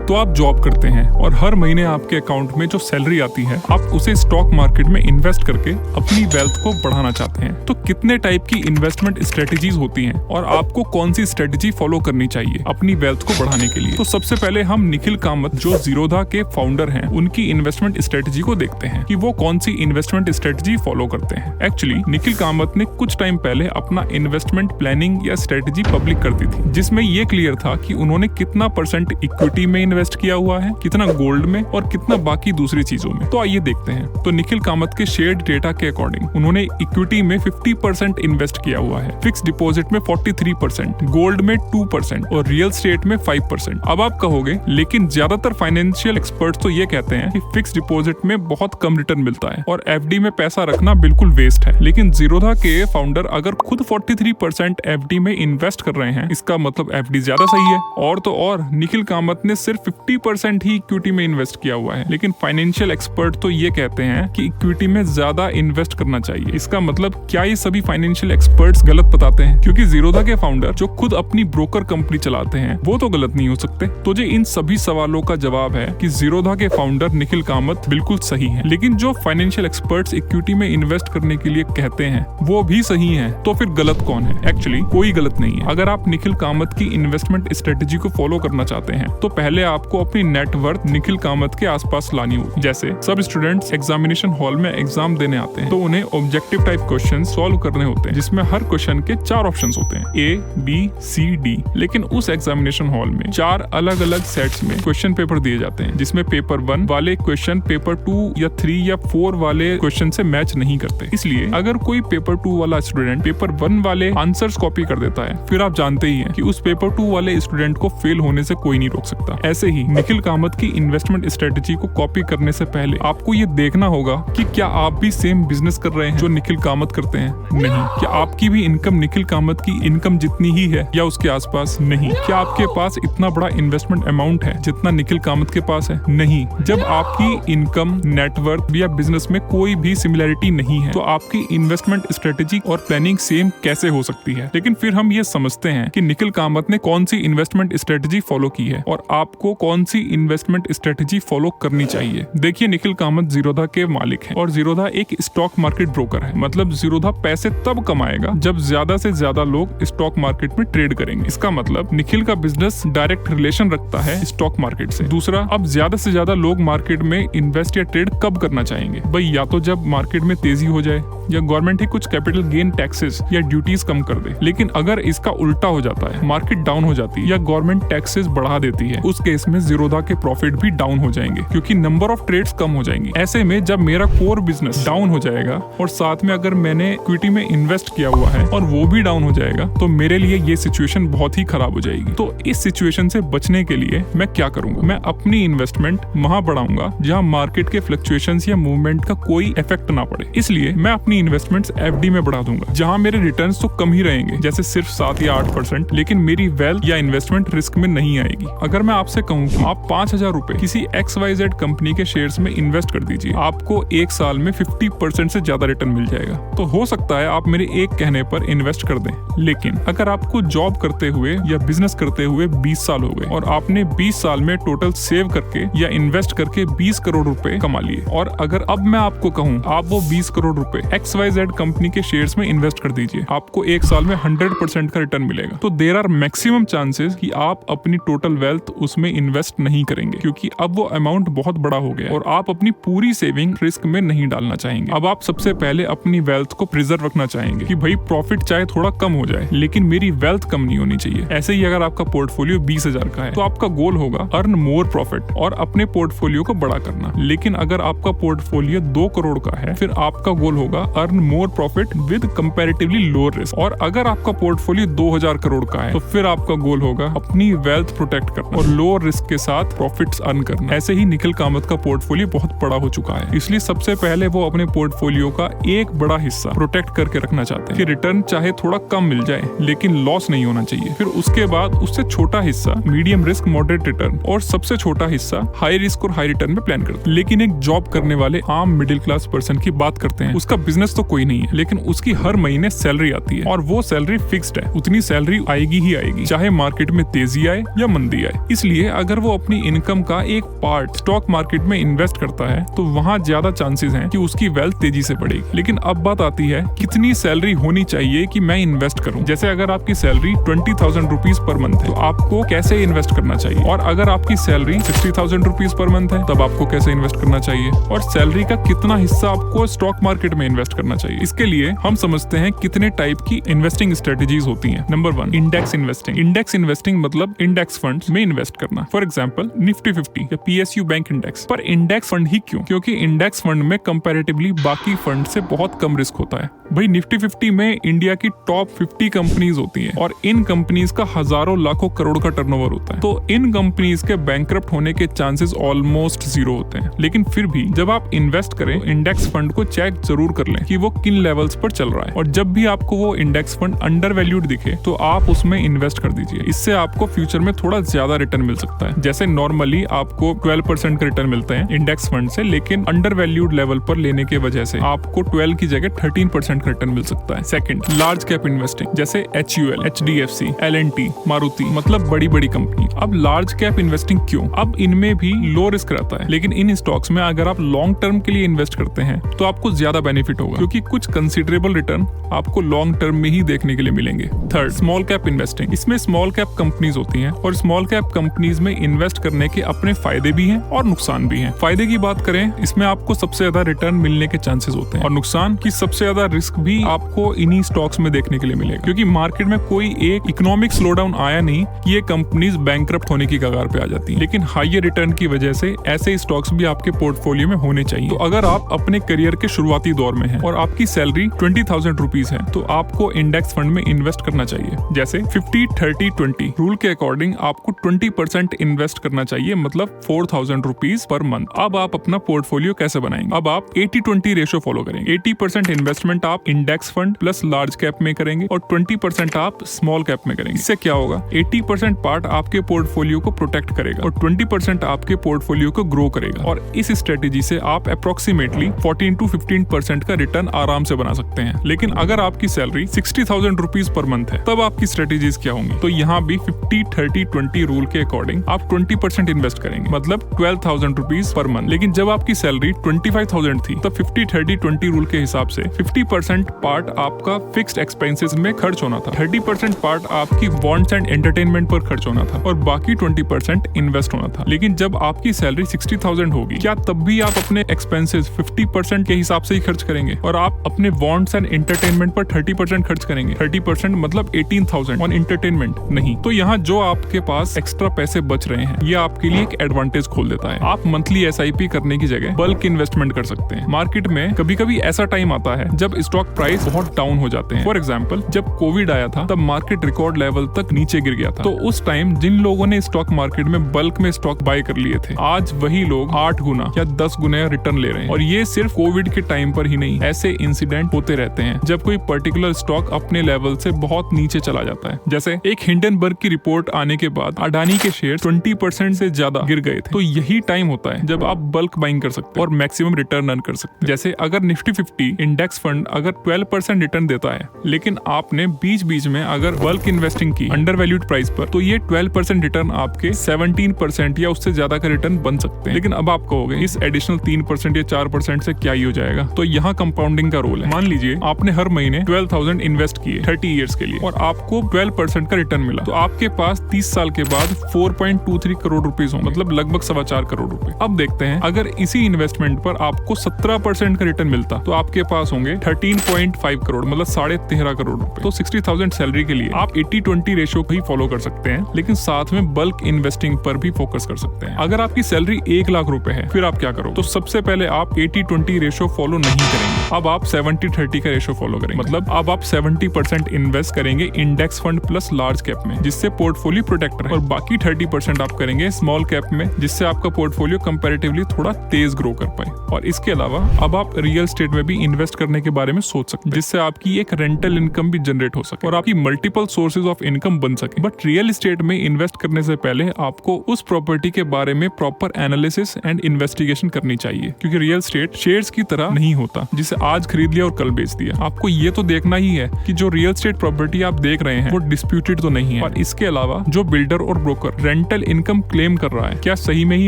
तो आप जॉब करते हैं और हर महीने आपके अकाउंट में जो सैलरी आती है आप उसे स्टॉक मार्केट में इन्वेस्ट करके अपनी वेल्थ को बढ़ाना चाहते हैं। तो कितने टाइप की इन्वेस्टमेंट स्ट्रेटेजीज होती हैं और आपको कौन सी स्ट्रेटेजी फॉलो करनी चाहिए अपनी वेल्थ को बढ़ाने के लिए? तो सबसे पहले हम निखिल कामत जो ज़ीरोधा के फाउंडर हैं उनकी इन्वेस्टमेंट स्ट्रेटेजी को देखते हैं कि वो कौन सी इन्वेस्टमेंट स्ट्रेटेजी फॉलो करते हैं। एक्चुअली निखिल कामत ने कुछ टाइम पहले अपना इन्वेस्टमेंट प्लानिंग या स्ट्रेटेजी पब्लिक कर दी थी, जिसमें ये क्लियर था कि उन्होंने कितना % इक्विटी में इन्वेस्ट किया हुआ है, कितना गोल्ड में और कितना बाकी दूसरी चीजों में। तो आइए देखते हैं। तो निखिल कामत के शेयर्ड डेटा के अकॉर्डिंग उन्होंने इक्विटी में 50% इन्वेस्ट किया हुआ है, फिक्स डिपॉजिट में 43%, गोल्ड में 2% और रियल स्टेट में 5%। अब आप कहोगे लेकिन ज्यादातर फाइनेंशियल एक्सपर्ट्स तो ये कहते हैं कि फिक्स डिपॉजिट में बहुत कम रिटर्न मिलता है और एफडी में पैसा रखना बिल्कुल वेस्ट है। लेकिन ज़ीरोधा के फाउंडर अगर खुद 43% एफडी में इन्वेस्ट कर रहे हैं, इसका मतलब एफडी ज्यादा सही है। और तो और निखिल कामत ने सिर्फ 50% ही इक्विटी में इन्वेस्ट किया हुआ है, लेकिन फाइनेंशियल एक्सपर्ट तो ये कहते हैं कि इक्विटी में ज्यादा इन्वेस्ट करना चाहिए। इसका मतलब क्या ये सभी फाइनेंशियल एक्सपर्ट्स गलत बताते हैं? क्योंकि ज़ीरोधा के फाउंडर जो खुद अपनी ब्रोकर कंपनी चलाते हैं वो तो गलत नहीं हो सकते। तो जो इन सभी सवालों का जवाब है कि ज़ीरोधा के फाउंडर निखिल कामत बिल्कुल सही है, लेकिन जो फाइनेंशियल एक्सपर्ट्स इक्विटी में इन्वेस्ट करने के लिए कहते हैं वो भी सही है। तो फिर गलत कौन है? एक्चुअली कोई गलत नहीं है। अगर आप निखिल कामत की इन्वेस्टमेंट स्ट्रेटेजी को फॉलो करना चाहते हैं तो पहले आपको अपनी नेटवर्थ निखिल कामत के आसपास लानी होगी। जैसे सब स्टूडेंट्स एग्जामिनेशन हॉल में एग्जाम देने आते हैं तो उन्हें ऑब्जेक्टिव टाइप क्वेश्चन सॉल्व करने होते हैं, जिसमें हर क्वेश्चन के 4 ऑप्शंस होते हैं, A, B, C, D। लेकिन उस एग्जामिनेशन हॉल में 4 अलग अलग सेट्स में क्वेश्चन पेपर दिए जाते हैं, जिसमें पेपर 1 वाले क्वेश्चन पेपर 2 या 3 या 4 वाले क्वेश्चन से मैच नहीं करते। इसलिए अगर कोई पेपर 2 वाला स्टूडेंट पेपर 1 वाले आंसर्स कॉपी कर देता है, फिर आप जानते ही हैं कि उस पेपर 2 वाले स्टूडेंट को फेल होने से कोई नहीं रोक सकता। ऐसे ही निखिल कामत की इन्वेस्टमेंट स्ट्रेटेजी को कॉपी करने से पहले आपको ये देखना होगा कि क्या आप भी सेम बिजनेस कर रहे हैं जो निखिल कामत करते हैं? नहीं। क्या आपकी भी इनकम निखिल कामत की इनकम जितनी ही है या उसके आसपास? नहीं। क्या आपके पास इतना बड़ा इन्वेस्टमेंट अमाउंट है जितना निखिल कामत के पास है? नहीं। जब आपकी इनकम, नेटवर्थ या बिजनेस में कोई भी सिमिलरिटी नहीं है तो आपकी इन्वेस्टमेंट स्ट्रेटेजी और प्लानिंग सेम कैसे हो सकती है? लेकिन फिर हम ये समझते हैं कि निखिल कामत ने कौन सी इन्वेस्टमेंट स्ट्रेटेजी फॉलो की है और आपको कौन सी इन्वेस्टमेंट स्ट्रेटेजी फॉलो करनी चाहिए। देखिए, निखिल कामत ज़ीरोधा के मालिक है और ज़ीरोधा एक स्टॉक मार्केट ब्रोकर है। मतलब ज़ीरोधा पैसे तब कमाएगा जब ज्यादा से ज्यादा लोग स्टॉक मार्केट में ट्रेड करेंगे। इसका मतलब निखिल का बिजनेस डायरेक्ट रिलेशन रखता है स्टॉक मार्केट से। दूसरा, अब ज्यादा से ज्यादा लोग मार्केट में इन्वेस्ट या ट्रेड कब करना चाहेंगे? भाई या तो जब मार्केट में तेजी हो जाए या गवर्नमेंट ही कुछ कैपिटल गेन टैक्सेस या ड्यूटीज कम कर दे। लेकिन अगर इसका उल्टा हो जाता है, मार्केट डाउन हो जाती है या गवर्नमेंट टैक्सेस बढ़ा देती है, उस केस में ज़ीरोधा के प्रॉफिट भी डाउन हो जाएंगे क्योंकि नंबर ऑफ ट्रेड्स कम हो जाएंगे। ऐसे में जब मेरा कोर बिजनेस डाउन हो जाएगा और साथ में अगर मैंने इक्विटी में इन्वेस्ट किया हुआ है और वो भी डाउन हो जाएगा तो मेरे लिए ये सिचुएशन बहुत ही खराब हो जाएगी। तो इस सिचुएशन से बचने के लिए मैं क्या करूंगा? मैं अपनी इन्वेस्टमेंट वहां बढ़ाऊंगा जहां मार्केट के फ्लक्चुएशंस या मूवमेंट का कोई इफेक्ट ना पड़े। इसलिए मैं अपनी इन्वेस्टमेंट्स एफडी में बढ़ा दूंगा जहां मेरे रिटर्न्स तो कम ही रहेंगे, जैसे सिर्फ 7 या 8%, लेकिन मेरी वेल्थ या इन्वेस्टमेंट रिस्क में नहीं आएगी। अगर मैं आपसे कहूँ कि आप 5,000 रुपए किसी XYZ कंपनी के शेयर्स में इन्वेस्ट कर दीजिए, आपको 1 साल में 50% से ज्यादा रिटर्न मिल जाएगा। तो हो सकता है आप मेरे एक कहने पर इन्वेस्ट कर दें, लेकिन अगर आपको जॉब करते हुए या बिजनेस करते हुए 20 साल हो गए और आपने 20 साल में टोटल सेव करके या इन्वेस्ट करके 20 करोड़ रुपए कमा लिए, और अगर अब मैं आपको कहूँ आप वो 20 करोड़ रुपए XYZ कंपनी के शेयर्स में इन्वेस्ट कर दीजिए, आपको 1 साल में 100% का रिटर्न मिलेगा। तो देयर आर मैक्सिमम चांसेस कि आप अपनी टोटल वेल्थ उसमें इन्वेस्ट नहीं करेंगे क्योंकि अब वो अमाउंट बहुत बड़ा हो गया और आप अपनी पूरी सेविंग रिस्क में नहीं डालना चाहेंगे। अब आप सबसे पहले अपनी वेल्थ को प्रिजर्व रखना चाहेंगे कि भाई प्रॉफिट चाहे थोड़ा कम हो जाए लेकिन मेरी वेल्थ कम नहीं होनी चाहिए। ऐसे ही अगर आपका पोर्टफोलियो 20,000 का है तो आपका गोल होगा अर्न मोर प्रॉफिट और अपने पोर्टफोलियो को बड़ा करना। लेकिन अगर आपका पोर्टफोलियो 2 करोड़ का है फिर आपका गोल होगा earn more profit with comparatively lower risk. और अगर आपका पोर्टफोलियो 2,000 करोड़ का है तो फिर आपका गोल होगा अपनी वेल्थ प्रोटेक्ट करना और लोअर रिस्क के साथ प्रॉफिट्स अर्न करना। ऐसे ही निखिल कामत का पोर्टफोलियो बहुत बड़ा हो चुका है, इसलिए सबसे पहले वो अपने पोर्टफोलियो का एक बड़ा हिस्सा प्रोटेक्ट करके रखना चाहते हैं कि रिटर्न चाहे थोड़ा कम मिल जाए लेकिन लॉस नहीं होना चाहिए। फिर उसके बाद उससे छोटा हिस्सा मीडियम रिस्क मॉडरेट रिटर्न और सबसे छोटा हिस्सा हाई रिस्क और हाई रिटर्न में प्लान करते हैं। लेकिन एक जॉब करने वाले आम मिडिल क्लास पर्सन की बात करते हैं, उसका बिजनेस तो कोई नहीं है लेकिन उसकी हर महीने सैलरी आती है और वो सैलरी फिक्स्ड है, उतनी सैलरी आएगी ही आएगी चाहे मार्केट में तेजी आए या मंदी आए। इसलिए अगर वो अपनी इनकम का एक पार्ट स्टॉक मार्केट में इन्वेस्ट करता है तो वहाँ ज्यादा चांसेस हैं कि उसकी वेल्थ तेजी से बढ़ेगी। लेकिन अब बात आती है कितनी सैलरी होनी चाहिए कि मैं इन्वेस्ट करूं। जैसे अगर आपकी सैलरी 20,000 रुपीज पर मंथ है तो आपको कैसे इन्वेस्ट करना चाहिए, और अगर आपकी सैलरी 60,000 रुपीज पर मंथ है तब आपको कैसे इन्वेस्ट करना चाहिए, और सैलरी का कितना हिस्सा आपको स्टॉक मार्केट में इन्वेस्ट करना चाहिए। इसके लिए हम समझते हैं कितने टाइप की इन्वेस्टिंग स्ट्रेटेजीज होती हैं। Number 1, index investing. Index investing मतलब इंडेक्स फंड्स में इन्वेस्ट करना। फॉर एग्जांपल निफ्टी 50 या PSU बैंक इंडेक्स। पर इंडेक्स फंड ही क्यों? क्योंकि इंडेक्स फंड में कंपैरेटिवली बाकी फंड से बहुत कम रिस्क होता है। भाई निफ्टी 50 में इंडिया की टॉप 50 कंपनीज होती हैं और इन कंपनीज का हजारों लाखों करोड़ का टर्नओवर होता है, तो इन कंपनीज के बैंकरप्ट होने के चांसेस ऑलमोस्ट जीरो होते हैं। लेकिन फिर भी जब आप इन्वेस्ट करें इंडेक्स फंड को चेक जरूर कर लें कि वो किन लेवल्स पर चल रहा है, और जब भी आपको वो इंडेक्स फंड अंडर वैल्यूड दिखे तो आप उसमें इन्वेस्ट कर दीजिए। इससे आपको फ्यूचर में थोड़ा ज्यादा रिटर्न मिल सकता है। जैसे नॉर्मली आपको 12% का रिटर्न मिलता है इंडेक्स फंड से, लेकिन अंडर वैल्यूड लेवल पर लेने के वजह से आपको 12 की जगह 13% का रिटर्न मिल सकता है। सेकंड, लार्ज कैप इन्वेस्टिंग, जैसे HUL, HDFC, L&T, मारुति, मतलब बड़ी बड़ी कंपनी। अब लार्ज कैप इन्वेस्टिंग क्यों? अब इनमें भी लो रिस्क रहता है, लेकिन इन स्टॉक्स में अगर आप लॉन्ग टर्म के लिए इन्वेस्ट करते हैं तो आपको ज्यादा बेनिफिट होगा, क्योंकि कुछ कंसिडरेबल रिटर्न आपको लॉन्ग टर्म में ही देखने के लिए मिलेंगे। Third, small cap investing. इसमें स्मॉल कैप कंपनीज होती हैं और स्मॉल कैप कंपनीज में इन्वेस्ट करने के अपने फायदे भी हैं और नुकसान भी हैं। फायदे की बात करें, इसमें आपको सबसे ज्यादा रिटर्न मिलने के चांसेस होते हैं, और नुकसान की सबसे ज्यादा रिस्क भी आपको इन्हीं स्टॉक्स में देखने के लिए मिलेगा, क्योंकि मार्केट में कोई एक इकोनॉमिक स्लोडाउन आया नहीं कि ये कंपनीज बैंकरप्ट होने की कगार पे आ जाती हैं। लेकिन हायर रिटर्न की वजह से ऐसे स्टॉक्स भी आपके पोर्टफोलियो में होने चाहिए। तो अगर आप अपने करियर के शुरुआती दौर में हैं और आपकी सैलरी 20,000 रुपीज है तो आपको इंडेक्स फंड में इन्वेस्ट करना चाहिए। जैसे 50-30-20 रूल के अकॉर्डिंग आपको 20% इन्वेस्ट करना चाहिए, मतलब 4,000 रुपीज पर मंथ। अब आप अपना पोर्टफोलियो कैसे बनाएंगे? अब आप 80-20 रेशो फॉलो करेंगे। 80% इन्वेस्टमेंट आप index fund plus large cap में करेंगे और 20% आप स्मॉल कैप में करेंगे। इससे क्या होगा? 80% पार्ट आपके पोर्टफोलियो को प्रोटेक्ट करेगा और 20% आपके पोर्टफोलियो को ग्रो करेगा, और इस स्ट्रेटेजी से आप अप्रोक्सीमेटली 14-15% का रिटर्न आराम से बना सकते हैं। लेकिन अगर आपकी सैलरी 60,000 रुपीज पर मंथ है तब आपकी स्ट्रेटेजीज क्या होंगी? तो यहाँ भी 50-30-20 रूल के अकॉर्डिंग आप 20% इन्वेस्ट करेंगे, मतलब 12,000 रुपीज पर मंथ। लेकिन जब आपकी सैलरी 25,000 थी तब 50-30-20 रूल के हिसाब से 50% पार्ट आपका फिक्स्ड एक्सपेंसेस में खर्च होना था, 30% पार्ट आपकी वॉन्ट्स एंड एंटरटेनमेंट पर खर्च होना था, और बाकी 20% इन्वेस्ट होना था। लेकिन जब आपकी सैलरी 60,000 होगी, क्या तब भी आप अपने एक्सपेंसेस 50% के हिसाब से ही खर्च करेंगे और आप अपने वॉन्ट्स एंड एंटरटेनमेंट पर 30% खर्च करेंगे? 30% मतलब 18,000 ऑन एंटरटेनमेंट नहीं। तो यहाँ जो आपके पास एक्स्ट्रा पैसे बच रहे हैं ये आपके लिए एक एडवांटेज खोल देता है। आप मंथली SIP करने की जगह बल्क इन्वेस्टमेंट कर सकते हैं। मार्केट में कभी कभी ऐसा टाइम आता है जब स्टॉक प्राइस बहुत डाउन हो जाते हैं। फॉर एग्जाम्पल जब कोविड आया था तब मार्केट रिकॉर्ड लेवल तक नीचे गिर गया था, तो उस टाइम जिन लोगों ने स्टॉक मार्केट में बल्क में स्टॉक बाय कर लिए थे, आज वही लोग 8 गुना या 10 गुना रिटर्न ले रहे हैं। और ये सिर्फ कोविड के टाइम पर ही नहीं, ऐसे इंसिडेंट होते रहते हैं जब कोई पर्टिकुलर स्टॉक अपने लेवल से बहुत नीचे चला जाता है। जैसे एक हिंडनबर्ग की रिपोर्ट आने के बाद अडानी के शेयर 20% से ज्यादा गिर गए थे। तो यही टाइम होता है जब आप बल्क बाइंग कर सकते हैं और मैक्सिमम रिटर्न अर्न कर सकते हैं। जैसे अगर निफ्टी 50 इंडेक्स फंड अगर 12% रिटर्न देता है, लेकिन आपने बीच बीच में अगर बल्क इन्वेस्टिंग की अंडर वैल्यूड प्राइस पर, तो ये 12% रिटर्न आपके 17% या उससे ज्यादा का रिटर्न बन सकते हैं। लेकिन अब आप कहोगे इस एडिशनल 3% या 4% से क्या ही हो जाएगा? तो यहाँ कंपाउंडिंग का रोल है। मान लीजिए आपने हर महीने 12,000 इन्वेस्ट किए 30 ईयर्स के लिए और आपको 12% का रिटर्न मिला, तो आपके पास 30 साल के बाद 4.23 करोड़ रुपीज होंगे, मतलब लगभग 4.25 करोड़ रुपए। अब देखते हैं अगर इसी इन्वेस्टमेंट पर आपको 17% का रिटर्न मिलता तो आपके पास होंगे 13.5 करोड़, मतलब 13.5 करोड़ रुपए। तो 60,000 सैलरी के लिए आप 80-20 रेशो ही फॉलो कर सकते हैं, लेकिन साथ में बल्क इन्वेस्टिंग पर भी फोकस कर सकते हैं। अगर आपकी सैलरी 1 लाख रुपए है फिर आप क्या करो? तो सबसे पहले आप 80-20 रेशो फॉलो नहीं करेंगे, अब आप 70-30 का रेशो फॉलो करेंगे। मतलब अब आप 70% इन्वेस्ट करेंगे index fund plus large cap में, जिससे पोर्टफोलियो प्रोटेक्ट रहे, और बाकी 30% आप करेंगे स्मॉल कैप में, जिससे आपका पोर्टफोलियो कंपैरेटिवली थोड़ा तेज ग्रो कर पाए। और इसके अलावा अब आप रियल एस्टेट में भी इन्वेस्ट करने के बारे में सोच सकते हैं, जिससे आपकी एक रेंटल इनकम भी जनरेट हो सके और आपकी मल्टीपल सोर्सेज ऑफ इनकम बन सके। बट रियल एस्टेट में इन्वेस्ट करने से पहले आपको उस प्रॉपर्टी के बारे में प्रॉपर एनालिसिस एंड इन्वेस्टिगेशन करनी चाहिए, क्योंकि रियल एस्टेट शेयर्स की तरह नहीं होता जिसे आज खरीद लिया और कल बेच दिया। आपको ये तो देखना ही है कि जो रियल एस्टेट प्रॉपर्टी आप देख रहे हैं वो डिस्प्यूटेड तो नहीं है। और इसके अलावा जो बिल्डर और broker rent rental income claim कर रहा है, क्या सही में ही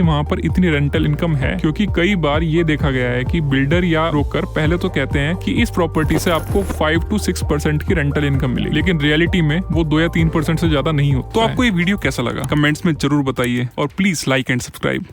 वहाँ पर इतनी रेंटल इनकम है? क्योंकि कई बार ये देखा गया है कि बिल्डर या ब्रोकर पहले तो कहते हैं कि इस प्रॉपर्टी से आपको 5 to 6% की रेंटल इनकम मिलेगी, लेकिन रियलिटी में वो 2 या 3% से ज्यादा नहीं होता। तो आपको ये वीडियो कैसा लगा कमेंट्स में जरूर बताइए और प्लीज लाइक एंड सब्सक्राइब।